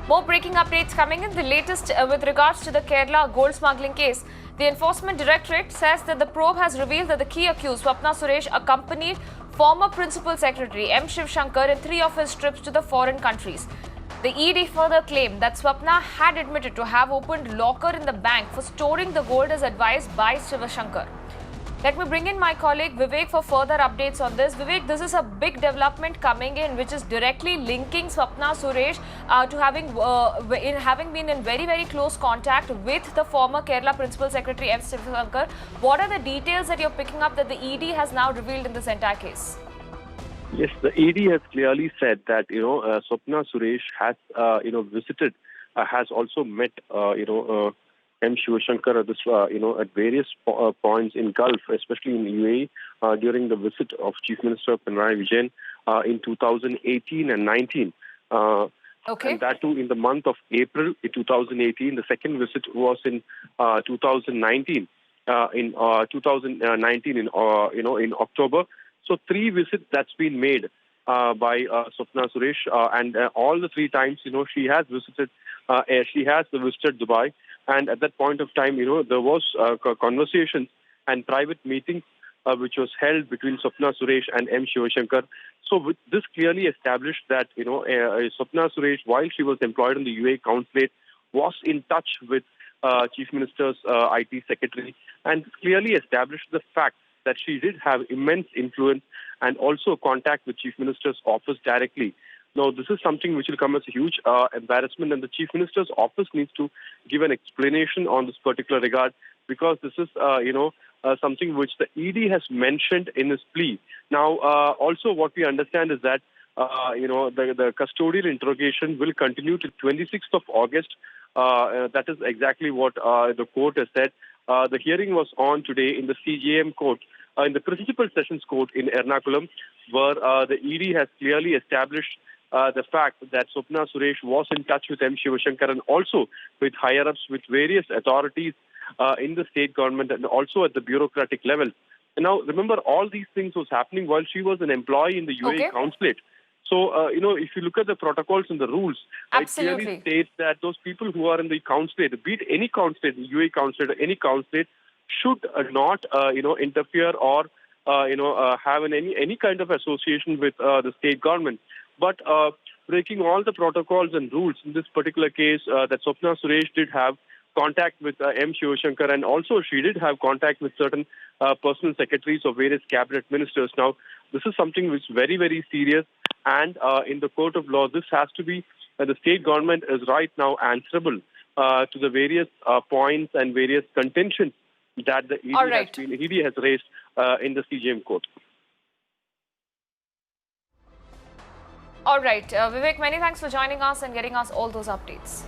More breaking updates coming in. The latest with regards to the Kerala gold smuggling case. The Enforcement Directorate says that the probe has revealed that the key accused, Swapna Suresh, accompanied former Principal Secretary M. Shiv Shankar in 3 of his trips to the foreign countries. The ED further claimed that Swapna had admitted to have opened locker in the bank for storing the gold as advised by Shiv Shankar. Let me bring in my colleague Vivek for further updates on this. Vivek, this is a big development coming in, which is directly linking Swapna Suresh to having been in very close contact with the former Kerala Principal Secretary M. Shiv Shankar. What are the details that you're picking up that the ED has now revealed in this entire case? Yes, the ED has clearly said that Swapna Suresh has visited, has also met M. Shivashankar at this at various points in Gulf, especially in UAE, during the visit of Chief Minister Pinarayi Vijayan in 2018 and 19. Okay. And that too in the month of April in 2018. The second visit was in 2019. In 2019 in October. So 3 visits that's been made by Swapna Suresh, and all the 3 times, she has visited Dubai, and at that point of time, there was conversations and private meetings which was held between Swapna Suresh and M. Shivashankar. So this clearly established that Swapna Suresh, while she was employed in the UAE consulate, was in touch with Chief Minister's IT secretary, and clearly established the fact that she did have immense influence and also contact with Chief Minister's office directly. Now, this is something which will come as a huge embarrassment, and the Chief Minister's office needs to give an explanation on this particular regard, because this is, something which the ED has mentioned in his plea. Now, also what we understand is that, the custodial interrogation will continue till 26th of August. That is exactly what the court has said. The hearing was on today in the CJM court, in the Principal Sessions Court in Ernakulam, where the ED has clearly established the fact that Swapna Suresh was in touch with M. Shivashankar and also with higher-ups, with various authorities in the state government and also at the bureaucratic level. And now, remember, all these things was happening while she was an employee in the UAE consulate. So, if you look at the protocols and the rules, it clearly states that those people who are in the consulate, be it any consulate, UAE consulate or any consulate, should not, interfere or, have any kind of association with the state government. But breaking all the protocols and rules in this particular case, that Swapna Suresh did have contact with M. Shivashankar, and also she did have contact with certain personal secretaries of various cabinet ministers. Now, this is something which is very serious, and in the court of law, this has to be, the state government is right now answerable to the various points and various contentions that the ED has raised in the CJM court. All right. Vivek, many thanks for joining us and getting us all those updates.